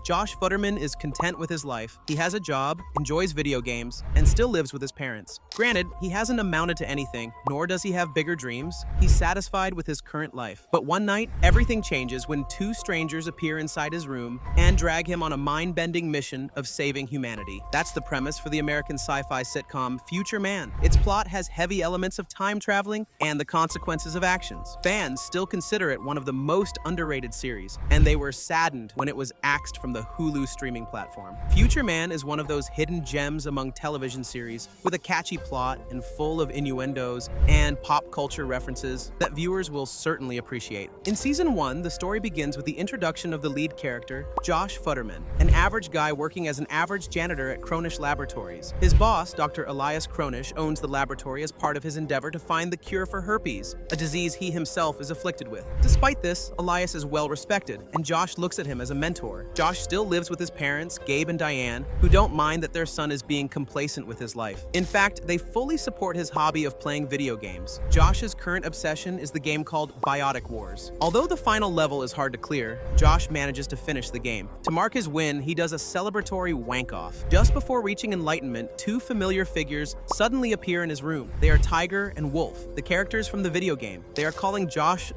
Josh Futturman is content with his life. He has a job, enjoys video games, and still lives with his parents. Granted, he hasn't amounted to anything, nor does he have bigger dreams. He's satisfied with his current life. But one night, everything changes when two strangers appear inside his room and drag him on a mind-bending mission of saving humanity. That's the premise for the American sci-fi sitcom Future Man. Its plot has heavy elements of time traveling and the consequences of actions. Fans still consider it one of the most underrated series, and they were saddened when it was axed from the Hulu streaming platform. Future Man is one of those hidden gems among television series with a catchy plot and full of innuendos and pop culture references that viewers will certainly appreciate. In Season 1, the story begins with the introduction of the lead character, Josh Futturman, an average guy working as an average janitor at Kronish Laboratories. His boss, Dr. Elias Kronish, owns the laboratory as part of his endeavor to find the cure for herpes, a disease he himself is afflicted with. Despite this, Elias is well respected, and Josh looks at him as a mentor. Josh still lives with his parents, Gabe and Diane, who don't mind that their son is being complacent with his life. In fact, they fully support his hobby of playing video games. Josh's current obsession is the game called Biotic Wars. Although the final level is hard to clear, Josh manages to finish the game. To mark his win, he does a celebratory wank-off. Just before reaching enlightenment, two familiar figures suddenly appear in his room. They are Tiger and Wolf, the characters from the video game. They are calling Josh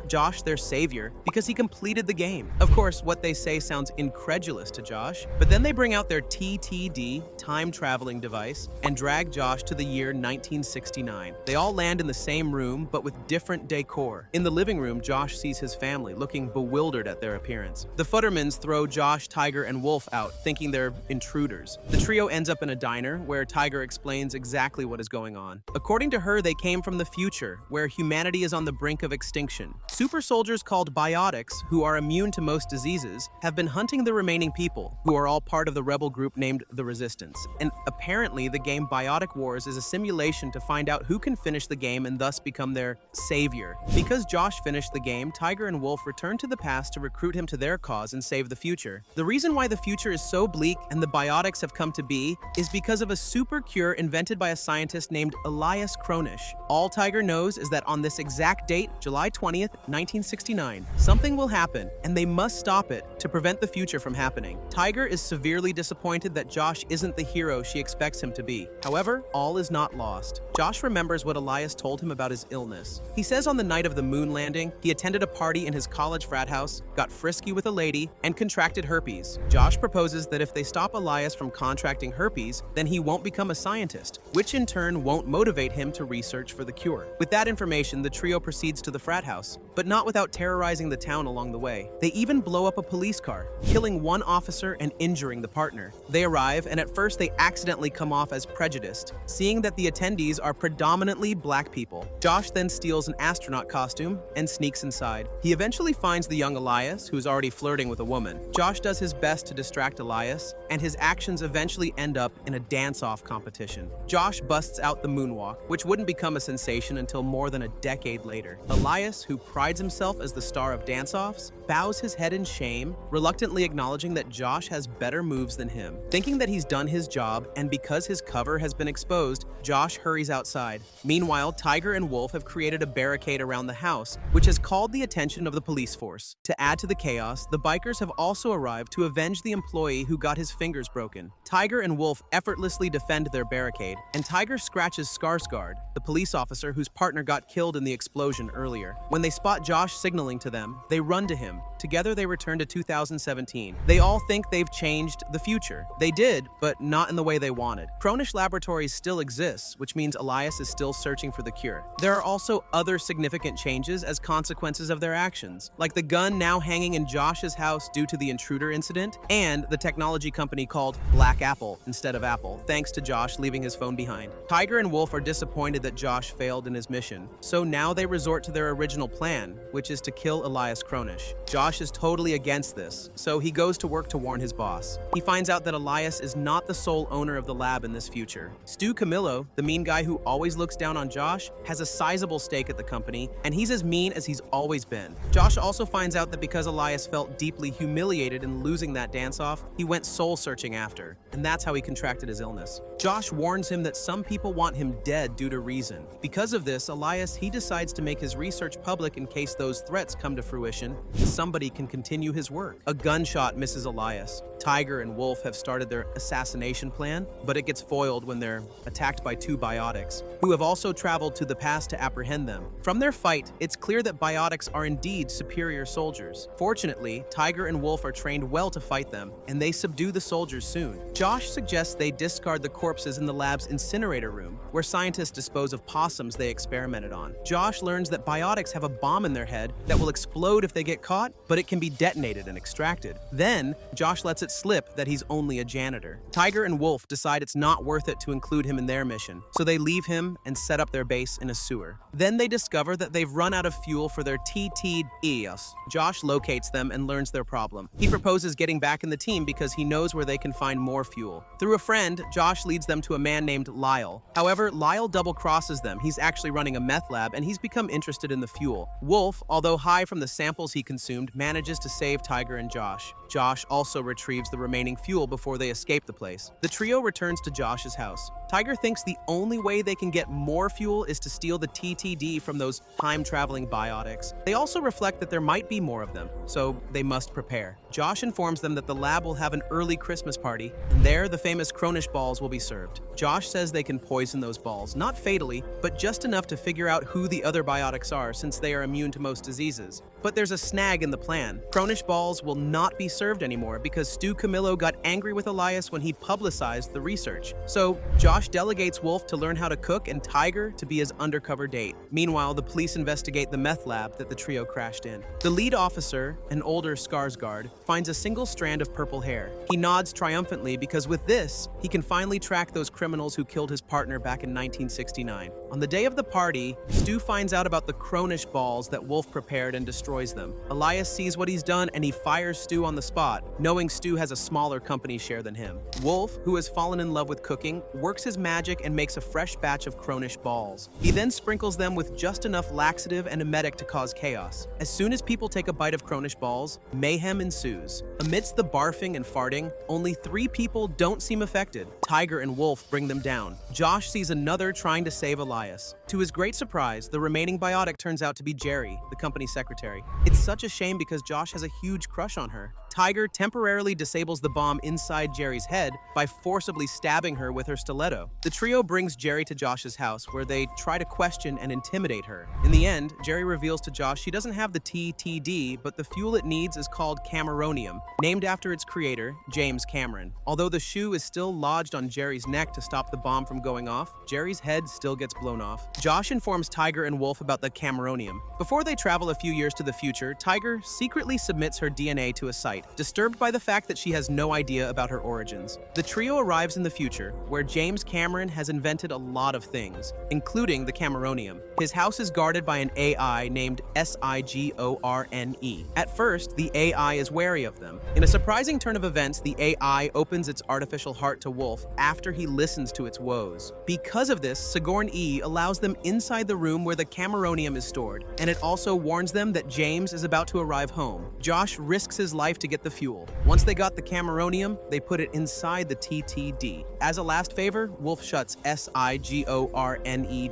their savior because he completed the game. Of course, what they say sounds incredulous to Josh, but then they bring out their TTD, time-traveling device, and drag Josh to the year 1969. They all land in the same room, but with different decor. In the living room, Josh sees his family, looking bewildered at their appearance. The Futtermans throw Josh, Tiger, and Wolf out, thinking they're intruders. The trio ends up in a diner, where Tiger explains exactly what is going on. According to her, they came from the future, where humanity is on the brink of extinction. Super soldiers called Biotics, who are immune to most diseases, have been hunting the remaining people, who are all part of the rebel group named the Resistance. And apparently, the game Biotic Wars is a simulation to find out who can finish the game and thus become their savior. Because Josh finished the game, Tiger and Wolf return to the past to recruit him to their cause and save the future. The reason why the future is so bleak and the Biotics have come to be is because of a super cure invented by a scientist named Elias Kronish. All Tiger knows is that on this exact date, July 20th, 1969, something will happen, and they must stop it to prevent the future from happening. Tiger is severely disappointed that Josh isn't the hero she expects him to be. However, all is not lost. Josh remembers what Elias told him about his illness. He says on the night of the moon landing, he attended a party in his college frat house, got frisky with a lady, and contracted herpes. Josh proposes that if they stop Elias from contracting herpes, then he won't become a scientist, which in turn won't motivate him to research for the cure. With that information, the trio proceeds to the frat house, but not without terrorizing the town along the way. They even blow up a police car, killing one officer and injuring the partner. They arrive, and at first they accidentally come off as prejudiced, seeing that the attendees are predominantly black people. Josh then steals an astronaut costume and sneaks inside. He eventually finds the young Elias, who's already flirting with a woman. Josh does his best to distract Elias, and his actions eventually end up in a dance-off competition. Josh busts out the moonwalk, which wouldn't become a sensation until more than a decade later. Elias, who prides himself as the star of dance-offs, bows his head in shame, reluctantly acknowledging that Josh has better moves than him. Thinking that he's done his job, and because his cover has been exposed, Josh hurries outside. Meanwhile, Tiger and Wolf have created a barricade around the house, which has called the attention of the police force. To add to the chaos, the bikers have also arrived to avenge the employee who got his fingers broken. Tiger and Wolf effortlessly defend their barricade, and Tiger scratches Skarsgård, the police officer whose partner got killed in the explosion earlier. When they spot Josh signaling to them, they run to him. Together they return to 2017. They all think they've changed the future. They did, but not in the way they wanted. Kronish Laboratories still exists, which means Elias is still searching for the cure. There are also other significant changes as consequences of their actions, like the gun now hanging in Josh's house due to the intruder incident, and the technology company called Black Apple instead of Apple, thanks to Josh leaving his phone behind. Tiger and Wolf are disappointed that Josh failed in his mission, so now they resort to their original plan, which is to kill Elias Kronish. Josh is totally against this, so he goes to work to warn his boss. He finds out that Elias is not the sole owner of the lab in this future. Stu Camillo, the mean guy who always looks down on Josh, has a sizable stake at the company, and he's as mean as he's always been. Josh also finds out that because Elias felt deeply humiliated in losing that dance-off, he went soul-searching after, and that's how he contracted his illness. Josh warns him that some people want him dead due to reason. Because of this, Elias, he decides to make his research public and case those threats come to fruition, somebody can continue his work. A gunshot misses Elias. Tiger and Wolf have started their assassination plan, but it gets foiled when they're attacked by two Biotics, who have also traveled to the past to apprehend them. From their fight, it's clear that Biotics are indeed superior soldiers. Fortunately, Tiger and Wolf are trained well to fight them, and they subdue the soldiers soon. Josh suggests they discard the corpses in the lab's incinerator room, where scientists dispose of possums they experimented on. Josh learns that Biotics have a bomb in their head that will explode if they get caught, but it can be detonated and extracted. Then, Josh lets it slip that he's only a janitor. Tiger and Wolf decide it's not worth it to include him in their mission, so they leave him and set up their base in a sewer. Then they discover that they've run out of fuel for their TTEOS. Josh locates them and learns their problem. He proposes getting back in the team because he knows where they can find more fuel. Through a friend, Josh leads them to a man named Lyle. However, Lyle double-crosses them. He's actually running a meth lab, and he's become interested in the fuel. Wolf, although high from the samples he consumed, manages to save Tiger and Josh. Josh also retrieves the remaining fuel before they escape the place. The trio returns to Josh's house. Tiger thinks the only way they can get more fuel is to steal the TTD from those time-traveling Biotics. They also reflect that there might be more of them, so they must prepare. Josh informs them that the lab will have an early Christmas party, and there the famous Kronish balls will be served. Josh says they can poison those balls, not fatally, but just enough to figure out who the other Biotics are since they are immune to most diseases. But there's a snag in the plan. Kronish balls will not be served anymore because Stu Camillo got angry with Elias when he publicized the research. So Josh delegates Wolf to learn how to cook and Tiger to be his undercover date. Meanwhile, the police investigate the meth lab that the trio crashed in. The lead officer, an older Skarsgård, finds a single strand of purple hair. He nods triumphantly because with this, he can finally track those criminals who killed his partner back in 1969. On the day of the party, Stu finds out about the Kronish balls that Wolf prepared and destroys them. Elias sees what he's done and he fires Stu on the spot, knowing Stu has a smaller company share than him. Wolf, who has fallen in love with cooking, works his magic and makes a fresh batch of Kronish balls. He then sprinkles them with just enough laxative and emetic to cause chaos. As soon as people take a bite of Kronish balls, mayhem ensues. Amidst the barfing and farting, only 3 people don't seem affected. Tiger and Wolf bring them down. Josh sees another trying to save Elias. To his great surprise, the remaining Biotic turns out to be Jerry, the company secretary. It's such a shame because Josh has a huge crush on her. Tiger temporarily disables the bomb inside Jerry's head by forcibly stabbing her with her stiletto. The trio brings Jerry to Josh's house, where they try to question and intimidate her. In the end, Jerry reveals to Josh she doesn't have the TTD, but the fuel it needs is called Cameronium, named after its creator, James Cameron. Although the shoe is still lodged on Jerry's neck to stop the bomb from going off, Jerry's head still gets blown off. Josh informs Tiger and Wolf about the Cameronium. Before they travel a few years to the future, Tiger secretly submits her DNA to a site, disturbed by the fact that she has no idea about her origins. The trio arrives in the future, where James Cameron has invented a lot of things, including the Cameronium. His house is guarded by an AI named Sigorne. At first, the AI is wary of them. In a surprising turn of events, the AI opens its artificial heart to Wolf after he listens to its woes. Because of this, Sigorne allows them inside the room where the Cameronium is stored, and it also warns them that James is about to arrive home. Josh risks his life to get the fuel. Once they got the Cameronium, they put it inside the TTD. As a last favor, Wolf shuts Sigorne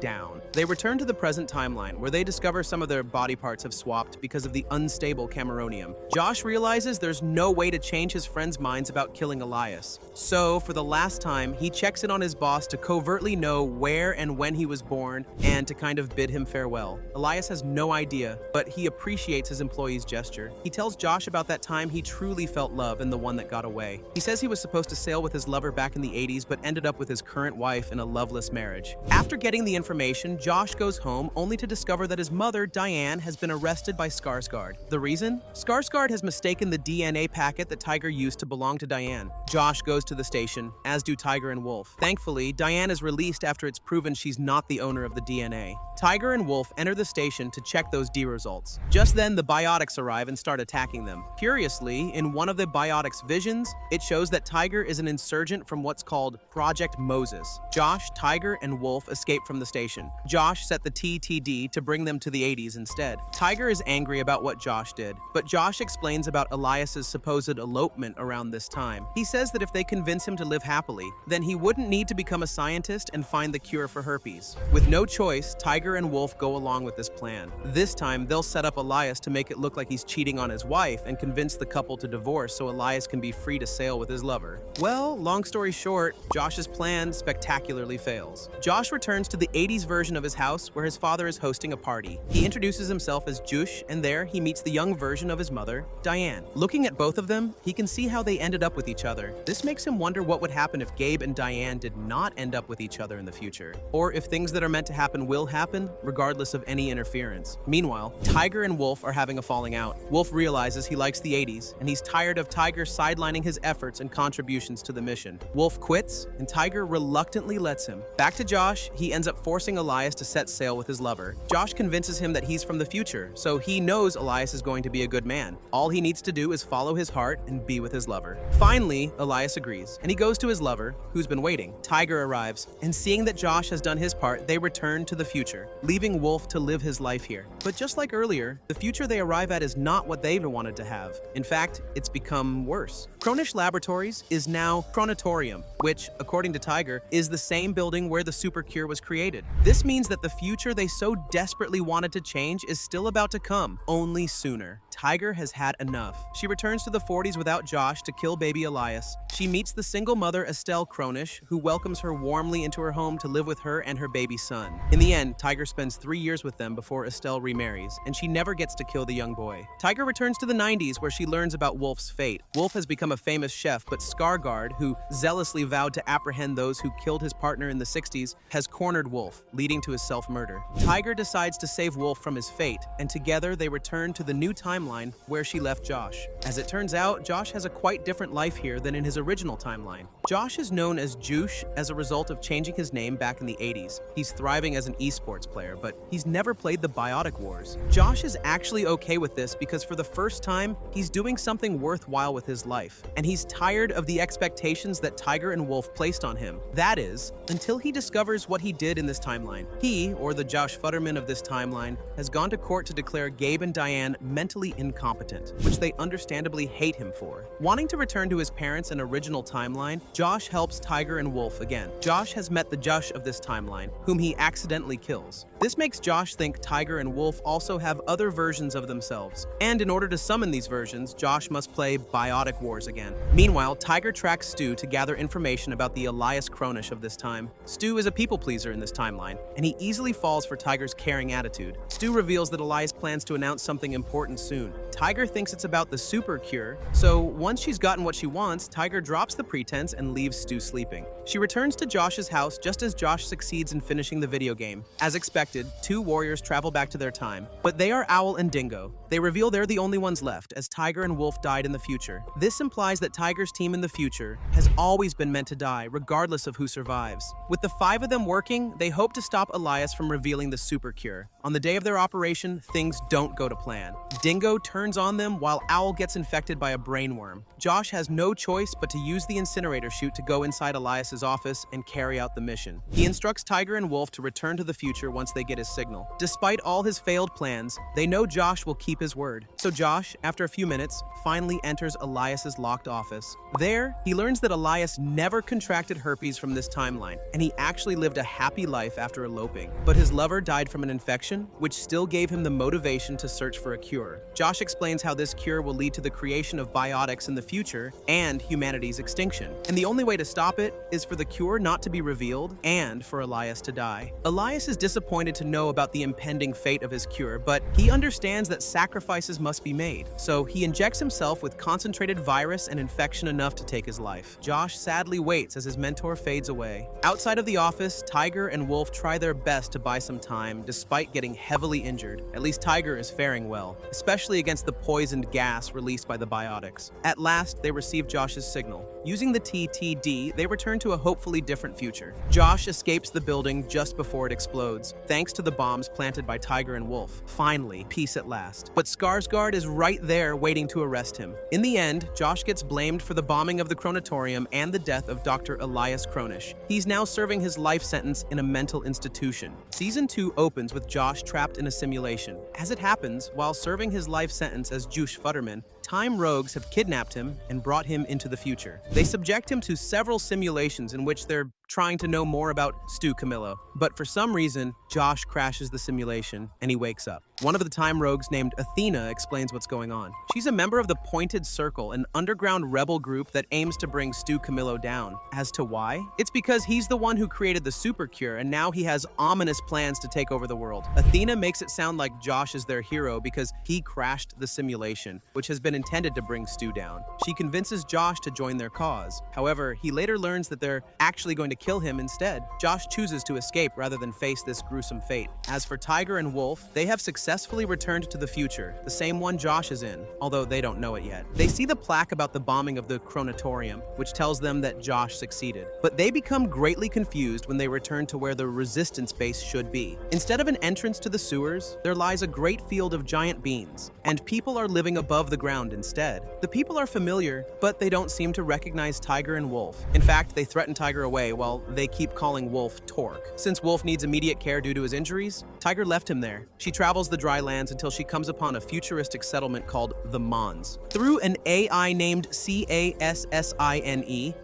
down. They return to the present timeline, where they discover some of their body parts have swapped because of the unstable Cameronium. Josh realizes there's no way to change his friends' minds about killing Elias. So, for the last time, he checks in on his boss to covertly know where and when he was born and to kind of bid him farewell. Elias has no idea, but he appreciates his employee's gesture. He tells Josh about that time he truly felt love and the one that got away. He says he was supposed to sail with his lover back in the 80s, but ended up with his current wife in a loveless marriage. After getting the information, Josh goes home only to discover that his mother, Diane, has been arrested by Skarsgård. The reason? Skarsgård has mistaken the DNA packet that Tiger used to belong to Diane. Josh goes to the station, as do Tiger and Wolf. Thankfully, Diane is released after it's proven she's not the owner of the DNA. Tiger and Wolf enter the station to check those D results. Just then, the Biotics arrive and start attacking them. Curiously, Finally, in one of the Biotics visions, it shows that Tiger is an insurgent from what's called Project Moses. Josh, Tiger, and Wolf escape from the station. Josh set the TTD to bring them to the 80s instead. Tiger is angry about what Josh did, but Josh explains about Elias's supposed elopement around this time. He says that if they convince him to live happily, then he wouldn't need to become a scientist and find the cure for herpes. With no choice, Tiger and Wolf go along with this plan. This time, they'll set up Elias to make it look like he's cheating on his wife and convince the couple to divorce so Elias can be free to sail with his lover. Well, long story short, Josh's plan spectacularly fails. Josh returns to the 80s version of his house where his father is hosting a party. He introduces himself as Jouch, and there he meets the young version of his mother, Diane. Looking at both of them, he can see how they ended up with each other. This makes him wonder what would happen if Gabe and Diane did not end up with each other in the future, or if things that are meant to happen will happen, regardless of any interference. Meanwhile, Tiger and Wolf are having a falling out. Wolf realizes he likes the 80s, and he's tired of Tiger sidelining his efforts and contributions to the mission. Wolf quits, and Tiger reluctantly lets him. Back to Josh, he ends up forcing Elias to set sail with his lover. Josh convinces him that he's from the future, so he knows Elias is going to be a good man. All he needs to do is follow his heart and be with his lover. Finally, Elias agrees, and he goes to his lover, who's been waiting. Tiger arrives, and seeing that Josh has done his part, they return to the future, leaving Wolf to live his life here. But just like earlier, the future they arrive at is not what they wanted to have. In fact, it's become worse. Kronish Laboratories is now Cronitorium, which, according to Tiger, is the same building where the super cure was created. This means that the future they so desperately wanted to change is still about to come, only sooner. Tiger has had enough. She returns to the 40s without Josh to kill baby Elias. She meets the single mother Estelle Kronish, who welcomes her warmly into her home to live with her and her baby son. In the end, Tiger spends 3 years with them before Estelle remarries, and she never gets to kill the young boy. Tiger returns to the 90s where she learns about Wolf's fate. Wolf has become a famous chef, but Skarsgård, who zealously vowed to apprehend those who killed his partner in the 60s, has cornered Wolf, leading to his self-murder. Tiger decides to save Wolf from his fate, and together they return to the new timeline where she left Josh. As it turns out, Josh has a quite different life here than in his original timeline. Josh is known as Jouch as a result of changing his name back in the 80s. He's thriving as an esports player, but he's never played the Biotic Wars. Josh is actually okay with this because for the first time, he's doing something worthwhile with his life, and he's tired of the expectations that Tiger and Wolf placed on him. That is, until he discovers what he did in this timeline. He, or the Josh Futturman of this timeline, has gone to court to declare Gabe and Diane mentally incompetent, which they understandably hate him for. Wanting to return to his parents' and original timeline, Josh helps Tiger and Wolf again. Josh has met the Jouch of this timeline, whom he accidentally kills. This makes Josh think Tiger and Wolf also have other versions of themselves, and in order to summon these versions, Josh must play Biotic Wars again. Meanwhile, Tiger tracks Stu to gather information about the Elias Kronish of this time. Stu is a people-pleaser in this timeline, and he easily falls for Tiger's caring attitude. Stu reveals that Elias plans to announce something important soon. Tiger thinks it's about the super cure, so once she's gotten what she wants, Tiger drops the pretense and leaves Stu sleeping. She returns to Josh's house just as Josh succeeds in finishing the video game. As expected, 2 warriors travel back to their time, but they are Owl and Dingo. They reveal they're the only ones left, as Tiger and Wolf died in the future. This implies that Tiger's team in the future has always been meant to die, regardless of who survives. With the 5 of them working, they hope to stop Elias from revealing the super cure. On the day of their operation, things don't go to plan. Dingo turns on them while Owl gets infected by a brainworm. Josh has no choice but to use the incinerator chute to go inside Elias's office and carry out the mission. He instructs Tiger and Wolf to return to the future once they get his signal. Despite all his failed plans, they know Josh will keep his word. So Josh, after a few minutes, finally enters Elias's locked office. There, he learns that Elias never contracted herpes from this timeline, and he actually lived a happy life after eloping. But his lover died from an infection, which still gave him the motivation to search for a cure. Josh explains how this cure will lead to the creation of biotics in the future and humanity's extinction. And the only way to stop it is for the cure not to be revealed and for Elias to die. Elias is disappointed to know about the impending fate of his cure, but he understands that sacrifices must be made. So he injects himself with concentrated virus and infection enough to take his life. Josh sadly waits as his mentor fades away. Outside of the office, Tiger and Wolf try their best to buy some time despite getting heavily injured. At least Tiger is faring well, especially especially against the poisoned gas released by the Biotics. At last, they receive Josh's signal. Using the TTD, they return to a hopefully different future. Josh escapes the building just before it explodes, thanks to the bombs planted by Tiger and Wolf. Finally, peace at last. But Skarsgård is right there waiting to arrest him. In the end, Josh gets blamed for the bombing of the Kronitorium and the death of Dr. Elias Kronish. He's now serving his life sentence in a mental institution. Season 2 opens with Josh trapped in a simulation. As it happens, while serving his life sentence as Josh Futturman, time rogues have kidnapped him and brought him into the future. They subject him to several simulations in which they're trying to know more about Stu Camillo. But for some reason, Josh crashes the simulation and he wakes up. One of the time rogues named Athena explains what's going on. She's a member of the Pointed Circle, an underground rebel group that aims to bring Stu Camillo down. As to why? It's because he's the one who created the super cure and now he has ominous plans to take over the world. Athena makes it sound like Josh is their hero because he crashed the simulation, which has been intended to bring Stu down. She convinces Josh to join their cause. However, he later learns that they're actually going to kill him instead. Josh chooses to escape rather than face this gruesome fate. As for Tiger and Wolf, they have successfully returned to the future, the same one Josh is in, although they don't know it yet. They see the plaque about the bombing of the Kronitorium, which tells them that Josh succeeded. But they become greatly confused when they return to where the resistance base should be. Instead of an entrance to the sewers, there lies a great field of giant beans, and people are living above the ground instead. The people are familiar, but they don't seem to recognize Tiger and Wolf. In fact, they threaten Tiger away while they keep calling Wolf Torque. Since Wolf needs immediate care due to his injuries, Tiger left him there. She travels the dry lands until she comes upon a futuristic settlement called the Mons. Through an AI named Cassine,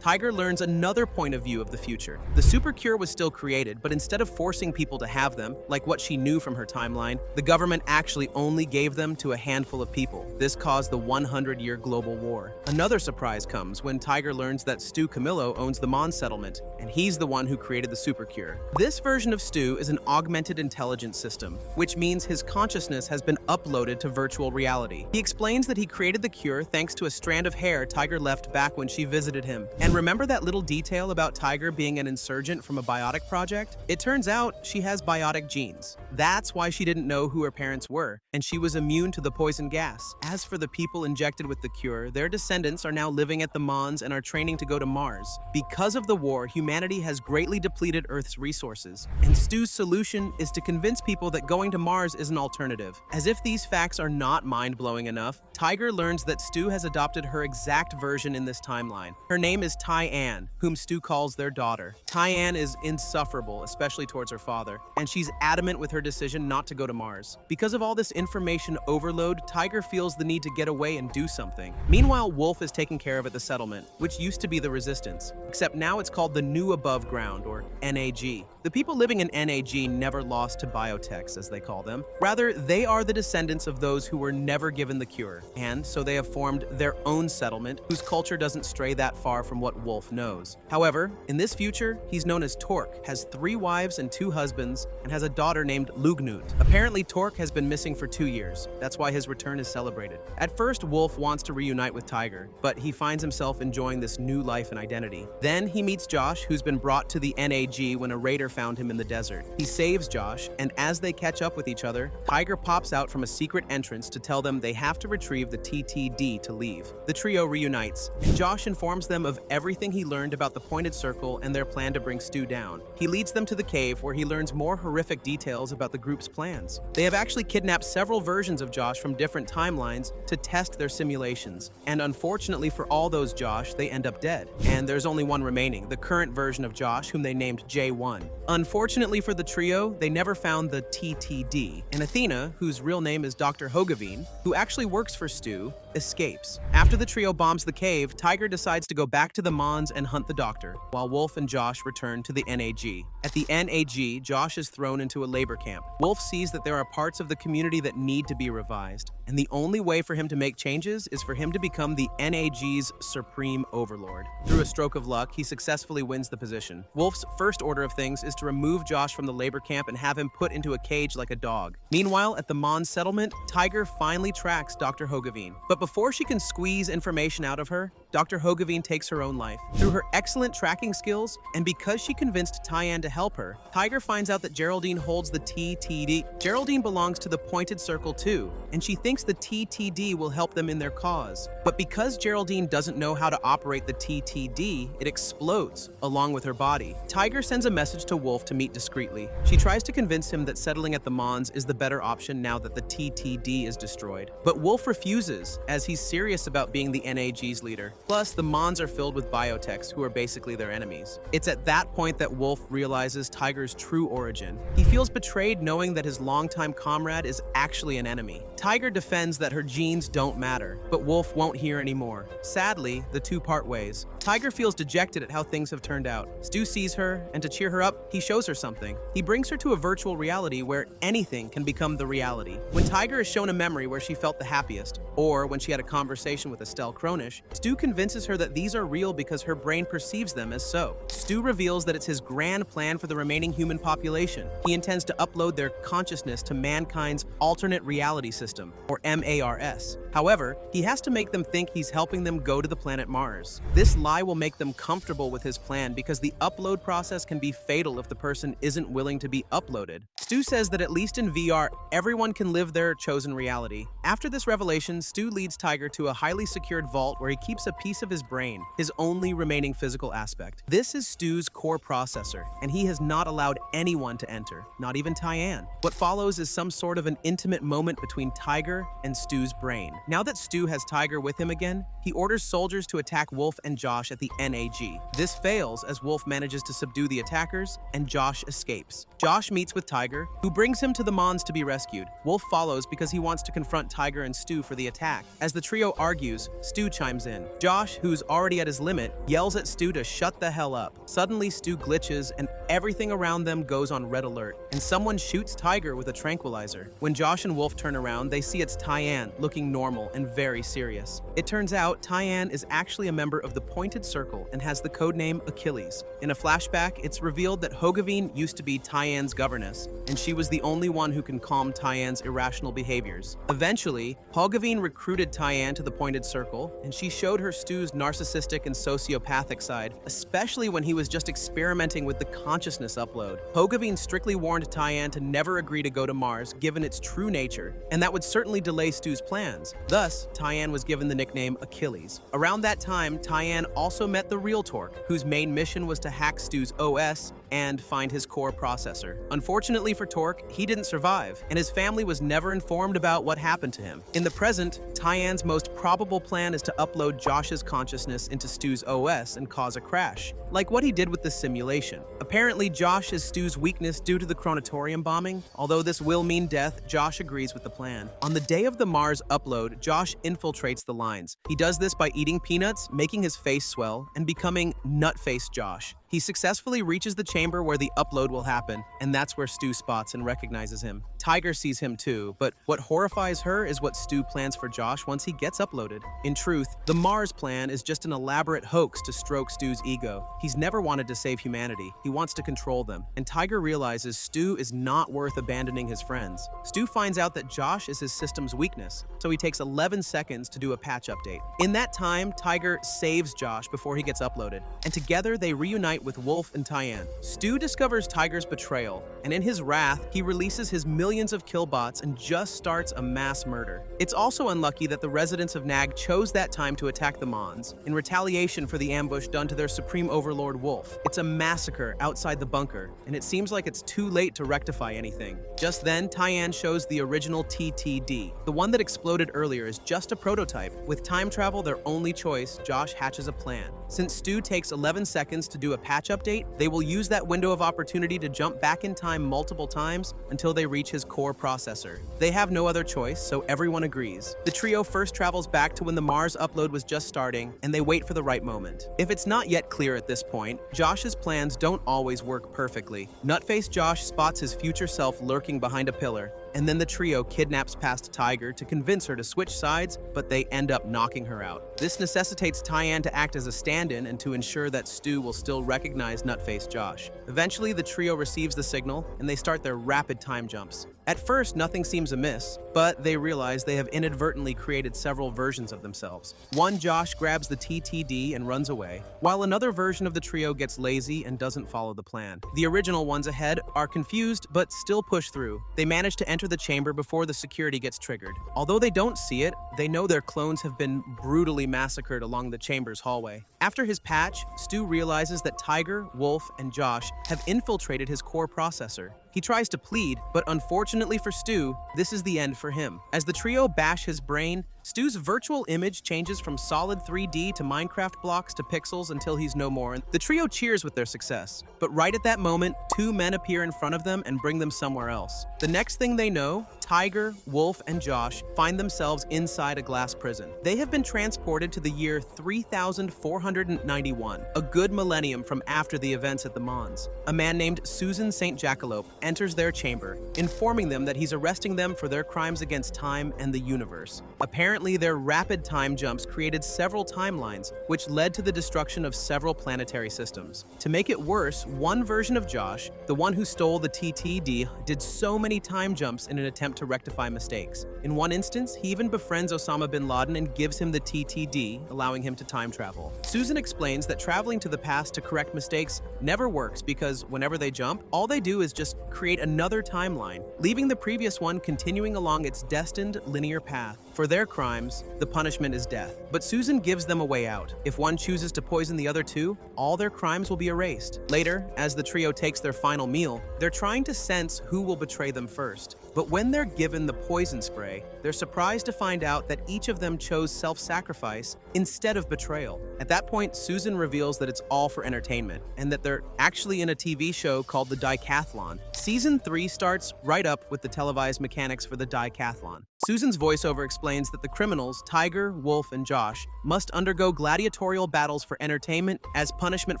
Tiger learns another point of view of the future. The super cure was still created, but instead of forcing people to have them, like what she knew from her timeline, the government actually only gave them to a handful of people. This caused the 100-year global war. Another surprise comes when Tiger learns that Stu Camillo owns the Mons settlement, and he's the one who created the super cure. This version of Stu is an augmented intelligence system, which means his consciousness has been uploaded to virtual reality. He explains that he created the cure thanks to a strand of hair Tiger left back when she visited him. And remember that little detail about Tiger being an insurgent from a biotic project? It turns out she has biotic genes. That's why she didn't know who her parents were, and she was immune to the poison gas. As for the people injected with the cure, their descendants are now living at the Mons and are training to go to Mars. Because of the war, humanity has greatly depleted Earth's resources, and Stu's solution is to convince people that going to Mars is an alternative. As if these facts are not mind-blowing enough, Tiger learns that Stu has adopted her exact version in this timeline. Her name is Tyann, whom Stu calls their daughter. Tyann is insufferable, especially towards her father, and she's adamant with her decision not to go to Mars. Because of all this information overload, Tiger feels the need to get away and do something. Meanwhile, Wolf is taken care of at the settlement, which used to be the Resistance, except now it's called the New Above Ground, or NAG. The people living in NAG never lost to Biotics, as they call them. Rather, they are the descendants of those who were never given the cure, and so they have formed their own settlement, whose culture doesn't stray that far from what Wolf knows. However, in this future, he's known as Torque, has 3 wives and 2 husbands, and has a daughter named Lugnut. Apparently, Torque has been missing for 2 years. That's why his return is celebrated. At first, Wolf wants to reunite with Tiger, but he finds himself enjoying this new life and identity. Then he meets Josh, who's been brought to the NAG when a raider found him in the desert. He saves Josh, and as they catch up with each other, Tiger pops out from a secret entrance to tell them they have to retrieve the TTD to leave. The trio reunites, and Josh informs them of everything he learned about the Pointed Circle and their plan to bring Stu down. He leads them to the cave where he learns more horrific details about the group's plans. They have actually kidnapped several versions of Josh from different timelines to test their simulations, and unfortunately for all those Josh, they end up dead. And there's only one remaining, the current version of Josh, whom they named J1. Unfortunately for the trio, they never found the TTD, and Athena, whose real name is Dr. Hogaveen, who actually works for Stu, escapes. After the trio bombs the cave, Tiger decides to go back to the Mons and hunt the doctor, while Wolf and Josh return to the NAG. At the NAG, Josh is thrown into a labor camp. Wolf sees that there are parts of the community that need to be revised, and the only way for him to make changes is for him to become the NAG's supreme overlord. Through a stroke of luck, he successfully wins the position. Wolf's first order of things is to remove Josh from the labor camp and have him put into a cage like a dog. Meanwhile, at the Mons settlement, Tiger finally tracks Dr. Hogaveen. But before she can squeeze information out of her, Dr. Hogaveen takes her own life. Through her excellent tracking skills, and because she convinced Tyann to help her, Tiger finds out that Geraldine holds the TTD. Geraldine belongs to the Pointed Circle too, and she thinks the TTD will help them in their cause. But because Geraldine doesn't know how to operate the TTD, it explodes, along with her body. Tiger sends a message to Wolf to meet discreetly. She tries to convince him that settling at the Mons is the better option now that the TTD is destroyed. But Wolf refuses, as he's serious about being the NAG's leader. Plus, the Mons are filled with Biotics, who are basically their enemies. It's at that point that Wolf realizes Tiger's true origin. He feels betrayed knowing that his longtime comrade is actually an enemy. Tiger defends that her genes don't matter, but Wolf won't hear anymore. Sadly, the two part ways. Tiger feels dejected at how things have turned out. Stu sees her, and to cheer her up, he shows her something. He brings her to a virtual reality where anything can become the reality. When Tiger is shown a memory where she felt the happiest, or when she had a conversation with Estelle Kronish, Stu convinces her that these are real because her brain perceives them as so. Stu reveals that it's his grand plan for the remaining human population. He intends to upload their consciousness to mankind's alternate reality system, or MARS. However, he has to make them think he's helping them go to the planet Mars. This lie will make them comfortable with his plan because the upload process can be fatal if the person isn't willing to be uploaded. Stu says that at least in VR, everyone can live their chosen reality. After this revelation, Stu leads Tiger to a highly secured vault where he keeps a piece of his brain, his only remaining physical aspect. This is Stu's core processor, and he has not allowed anyone to enter, not even Tyann. What follows is some sort of an intimate moment between Tiger and Stu's brain. Now that Stu has Tiger with him again, he orders soldiers to attack Wolf and Josh at the NAG. This fails as Wolf manages to subdue the attackers, and Josh escapes. Josh meets with Tiger, who brings him to the Mons to be rescued. Wolf follows because he wants to confront Tiger and Stu for the attack. As the trio argues, Stu chimes in. Josh, who's already at his limit, yells at Stu to shut the hell up. Suddenly, Stu glitches, and everything around them goes on red alert, and someone shoots Tiger with a tranquilizer. When Josh and Wolf turn around, they see it's Tyann, looking normal and very serious. It turns out Tyann is actually a member of the Pointed Circle and has the codename Achilles. In a flashback, it's revealed that Hogaveen used to be Tyann's governess, and she was the only one who can calm Tyann's irrational behaviors. Eventually, Hogaveen recruited Tyann to the Pointed Circle, and she showed her Stu's narcissistic and sociopathic side, especially when he was just experimenting with the consciousness upload. Hogaveen strictly warned Tyann to never agree to go to Mars given its true nature, and that would certainly delay Stu's plans. Thus, Tyann was given the nickname Achilles. Around that time, Tyann also met the real Torque, whose main mission was to hack Stu's OS and find his core processor. Unfortunately for Torque, he didn't survive, and his family was never informed about what happened to him. In the present, Tyann's most probable plan is to upload Josh's consciousness into Stu's OS and cause a crash, like what he did with the simulation. Apparently, Josh is Stu's weakness due to the Gladiatorial bombing. Although this will mean death, Josh agrees with the plan. On the day of the Mars upload, Josh infiltrates the lines. He does this by eating peanuts, making his face swell, and becoming Nutface Josh. He successfully reaches the chamber where the upload will happen, and that's where Stu spots and recognizes him. Tiger sees him too, but what horrifies her is what Stu plans for Josh once he gets uploaded. In truth, the Mars plan is just an elaborate hoax to stroke Stu's ego. He's never wanted to save humanity. He wants to control them, and Tiger realizes Stu is not worth abandoning his friends. Stu finds out that Josh is his system's weakness, so he takes 11 seconds to do a patch update. In that time, Tiger saves Josh before he gets uploaded, and together they reunite with Wolf and Tyann. Stu discovers Tiger's betrayal, and in his wrath, he releases his millions of killbots and just starts a mass murder. It's also unlucky that the residents of Nag chose that time to attack the Mons, in retaliation for the ambush done to their supreme overlord Wolf. It's a massacre outside the bunker, and it seems like it's too late to rectify anything. Just then, Tyann shows the original TTD. The one that exploded earlier is just a prototype. With time travel their only choice, Josh hatches a plan. Since Stu takes 11 seconds to do a patch update, they will use that window of opportunity to jump back in time multiple times until they reach his core processor. They have no other choice, so everyone agrees. The trio first travels back to when the Mars upload was just starting, and they wait for the right moment. If it's not yet clear at this point, Josh's plans don't always work perfectly. Nutface Josh spots his future self lurking behind a pillar, and then the trio kidnaps past Tiger to convince her to switch sides, but they end up knocking her out. This necessitates Tyann to act as a stand-in and to ensure that Stu will still recognize Nutface Josh. Eventually, the trio receives the signal, and they start their rapid time jumps. At first, nothing seems amiss, but they realize they have inadvertently created several versions of themselves. One Josh grabs the TTD and runs away, while another version of the trio gets lazy and doesn't follow the plan. The original ones ahead are confused but still push through. They manage to enter the chamber before the security gets triggered. Although they don't see it, they know their clones have been brutally massacred along the chamber's hallway. After his patch, Stu realizes that Tiger, Wolf, and Josh have infiltrated his core processor. He tries to plead, but unfortunately for Stu, this is the end for him. As the trio bash his brain, Stu's virtual image changes from solid 3D to Minecraft blocks to pixels until he's no more. The trio cheers with their success, but right at that moment, two men appear in front of them and bring them somewhere else. The next thing they know, Tiger, Wolf, and Josh find themselves inside a glass prison. They have been transported to the year 3491, a good millennium from after the events at the Mons. A man named Susan St. Jackalope enters their chamber, informing them that he's arresting them for their crimes against time and the universe. Apparently, their rapid time jumps created several timelines, which led to the destruction of several planetary systems. To make it worse, one version of Josh, the one who stole the TTD, did so many time jumps in an attempt to rectify mistakes. In one instance, he even befriends Osama bin Laden and gives him the TTD, allowing him to time travel. Susan explains that traveling to the past to correct mistakes never works because whenever they jump, all they do is just create another timeline, leaving the previous one continuing along its destined linear path. For their crimes, the punishment is death. But Susan gives them a way out. If one chooses to poison the other two, all their crimes will be erased. Later, as the trio takes their final meal, they're trying to sense who will betray them first. But when they're given the poison spray, they're surprised to find out that each of them chose self-sacrifice instead of betrayal. At that point, Susan reveals that it's all for entertainment, and that they're actually in a TV show called the DieCathlon. Season 3 starts right up with the televised mechanics for the DieCathlon. Susan's voiceover explains that the criminals, Tiger, Wolf, and Josh, must undergo gladiatorial battles for entertainment as punishment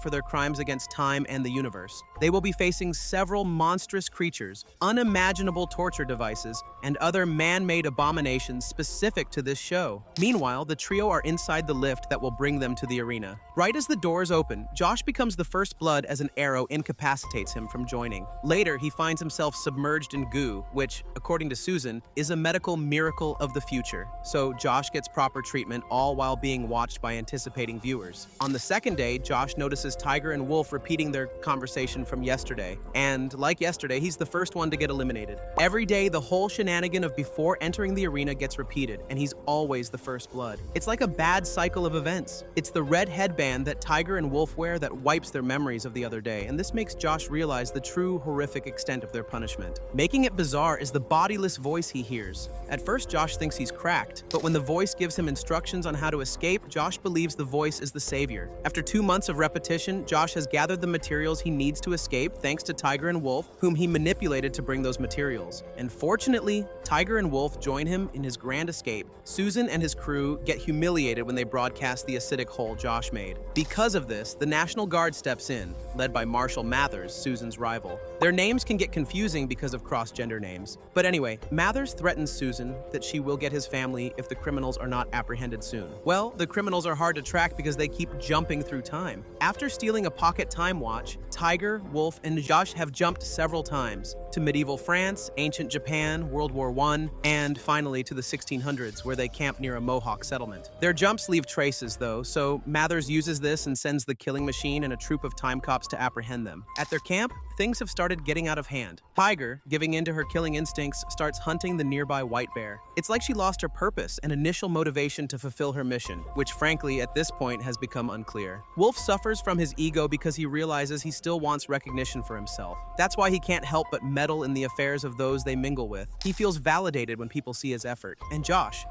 for their crimes against time and the universe. They will be facing several monstrous creatures, unimaginable torture devices, and other man-made abominations specific to this show. Meanwhile, the trio are inside the lift that will bring them to the arena. Right as the doors open, Josh becomes the first blood as an arrow incapacitates him from joining. Later, he finds himself submerged in goo, which, according to Susan, is a medical miracle of the future. So Josh gets proper treatment, all while being watched by anticipating viewers. On the second day, Josh notices Tiger and Wolf repeating their conversation from yesterday. And like yesterday, he's the first one to get eliminated. Every day, the whole shenanigan of before entering the arena gets repeated, and he's always the first blood. It's like a bad cycle of events. It's the red headband that Tiger and Wolf wear that wipes their memories of the other day, and this makes Josh realize the true horrific extent of their punishment. Making it bizarre is the bodiless voice he hears. At first, Josh thinks he's cracked, but when the voice gives him instructions on how to escape, Josh believes the voice is the savior. After 2 months of repetition, Josh has gathered the materials he needs to escape thanks to Tiger and Wolf, whom he manipulated to bring those materials. And fortunately, Tiger and Wolf join him in his grand escape. Susan and his crew get humiliated when they broadcast the acidic hole Josh made. Because of this, the National Guard steps in, led by Marshal Mathers, Susan's rival. Their names can get confusing because of cross-gender names. But anyway, Mathers threatens Susan that she will get his family if the criminals are not apprehended soon. Well, the criminals are hard to track because they keep jumping through time. After stealing a pocket time watch, Tiger, Wolf, and Josh have jumped several times to medieval France, ancient Japan, World War I, and finally to the 1600s, where they camp near a Mohawk settlement. Their jumps leave traces, though, so Mathers uses this and sends the killing machine and a troop of time cops to apprehend them. At their camp, things have started getting out of hand. Tiger, giving in to her killing instincts, starts hunting the nearby white bear. It's like she lost her purpose and initial motivation to fulfill her mission, which frankly at this point has become unclear. Wolf suffers from his ego because he realizes he still wants recognition for himself. That's why he can't help but meddle in the affairs of those they mingle with. He feels validated when people see his effort. And Josh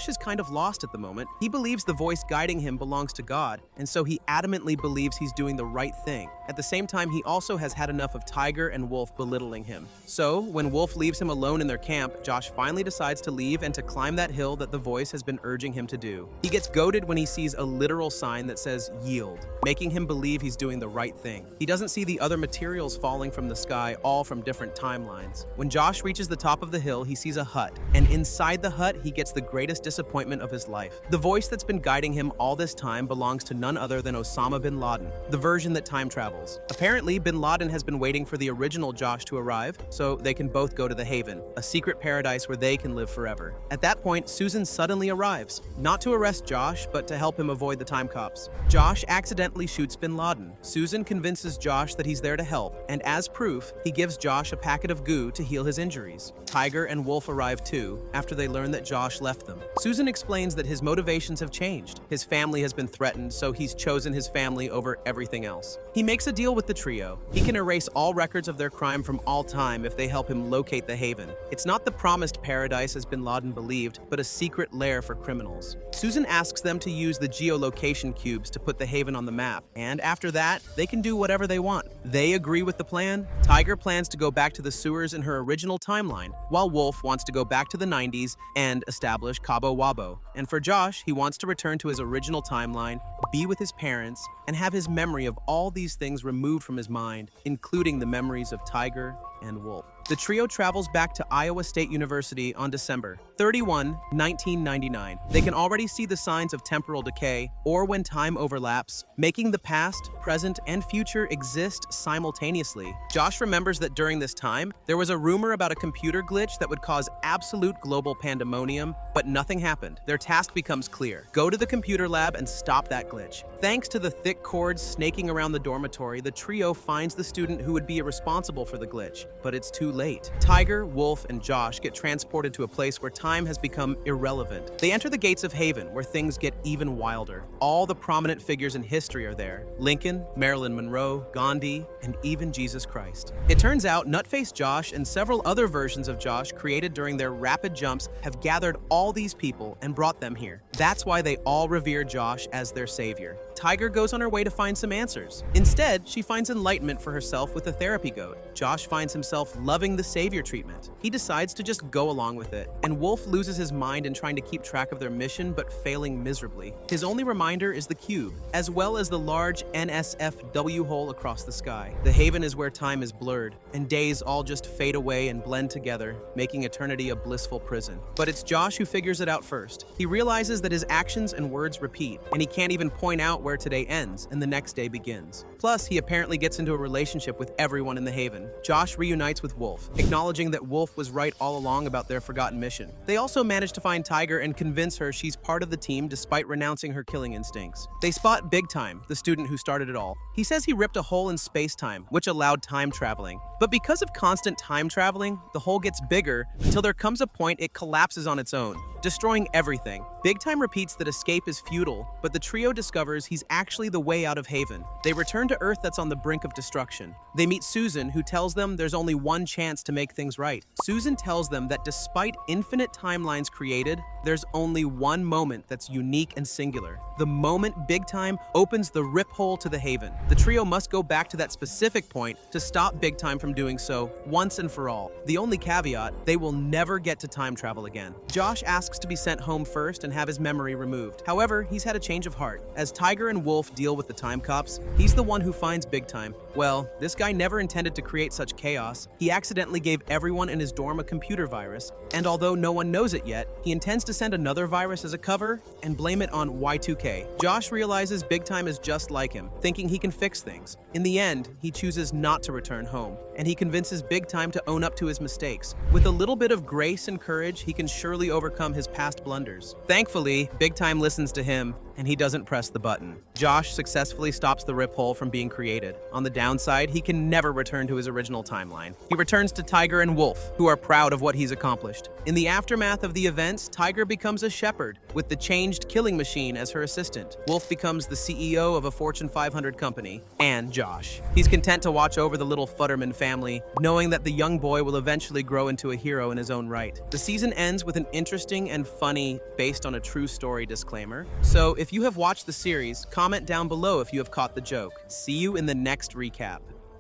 is kind of lost at the moment. He believes the voice guiding him belongs to God, and so he adamantly believes he's doing the right thing. At the same time, he also has had enough of Tiger and Wolf belittling him. So, when Wolf leaves him alone in their camp, Josh finally decides to leave and to climb that hill that the voice has been urging him to do. He gets goaded when he sees a literal sign that says yield, making him believe he's doing the right thing. He doesn't see the other materials falling from the sky, all from different timelines. When Josh reaches the top of the hill, he sees a hut, and inside the hut, he gets the greatest disappointment of his life. The voice that's been guiding him all this time belongs to none other than Osama bin Laden, the version that time travels. travels. Apparently, Bin Laden has been waiting for the original Josh to arrive, so they can both go to the Haven, a secret paradise where they can live forever. At that point, Susan suddenly arrives, not to arrest Josh, but to help him avoid the time cops. Josh accidentally shoots Bin Laden. Susan convinces Josh that he's there to help, and as proof, he gives Josh a packet of goo to heal his injuries. Tiger and Wolf arrive too, after they learn that Josh left them. Susan explains that his motivations have changed. His family has been threatened, so he's chosen his family over everything else. He makes a deal with the trio. He can erase all records of their crime from all time if they help him locate the Haven. It's not the promised paradise as Bin Laden believed, but a secret lair for criminals. Susan asks them to use the geolocation cubes to put the Haven on the map, and after that, they can do whatever they want. They agree with the plan. Tiger plans to go back to the sewers in her original timeline, while Wolf wants to go back to the 90s and establish Cabo Wabo. And for Josh, he wants to return to his original timeline, be with his parents, and have his memory of all these things removed from his mind, including the memories of Tiger and Wolf. The trio travels back to Iowa State University on December 31, 1999. They can already see the signs of temporal decay, or when time overlaps, making the past, present, and future exist simultaneously. Josh remembers that during this time, there was a rumor about a computer glitch that would cause absolute global pandemonium, but nothing happened. Their task becomes clear. Go to the computer lab and stop that glitch. Thanks to the thick cords snaking around the dormitory, the trio finds the student who would be responsible for the glitch, but it's too late. Tiger, Wolf, and Josh get transported to a place where time has become irrelevant. They enter the gates of Haven, where things get even wilder. All the prominent figures in history are there: Lincoln, Marilyn Monroe, Gandhi, and even Jesus Christ. It turns out Nutface Josh and several other versions of Josh created during their rapid jumps have gathered all these people and brought them here. That's why they all revere Josh as their savior. Tiger goes on her way to find some answers. Instead, she finds enlightenment for herself with a therapy goat. Josh finds himself loving the savior treatment. He decides to just go along with it. And Wolf loses his mind in trying to keep track of their mission, but failing miserably. His only reminder is the cube, as well as the large NSFW hole across the sky. The Haven is where time is blurred, and days all just fade away and blend together, making eternity a blissful prison. But it's Josh who figures it out first. He realizes that his actions and words repeat, and he can't even point out where today ends and the next day begins. Plus, he apparently gets into a relationship with everyone in the Haven. Josh reunites with Wolf, acknowledging that Wolf was right all along about their forgotten mission. They also manage to find Tiger and convince her she's part of the team despite renouncing her killing instincts. They spot Big Time, the student who started it all. He says he ripped a hole in space-time, which allowed time traveling. But because of constant time traveling, the hole gets bigger until there comes a point it collapses on its own, destroying everything. Big Time repeats that escape is futile, but the trio discovers he's actually the way out of Haven. They return to Earth that's on the brink of destruction. They meet Susan, who tells them there's only one chance to make things right. Susan tells them that despite infinite timelines created, there's only one moment that's unique and singular. The moment Big Time opens the rip hole to the Haven. The trio must go back to that specific point to stop Big Time from doing so once and for all. The only caveat, they will never get to time travel again. Josh asks to be sent home first and have his memory removed. However, he's had a change of heart. As Tiger and Wolf deal with the time cops, he's the one who finds Big Time. Well, this guy never intended to create such chaos. He accidentally gave everyone in his dorm a computer virus, and although no one knows it yet, he intends to send another virus as a cover and blame it on Y2K. Josh realizes Big Time is just like him, thinking he can fix things. In the end, he chooses not to return home, and he convinces Big Time to own up to his mistakes. With a little bit of grace and courage, he can surely overcome his past blunders. Thankfully, Big Time listens to him, and he doesn't press the button. Josh successfully stops the rip hole from being created. On the downside, he can never return to his original timeline. He returns to Tiger and Wolf, who are proud of what he's accomplished. In the aftermath of the events, Tiger becomes a shepherd, with the changed killing machine as her assistant. Wolf becomes the CEO of a Fortune 500 company, and Josh. He's content to watch over the little Futturman family, knowing that the young boy will eventually grow into a hero in his own right. The season ends with an interesting and funny, based on a true story disclaimer. So if you have watched the series, comment down below if you have caught the joke. See you in the next recap.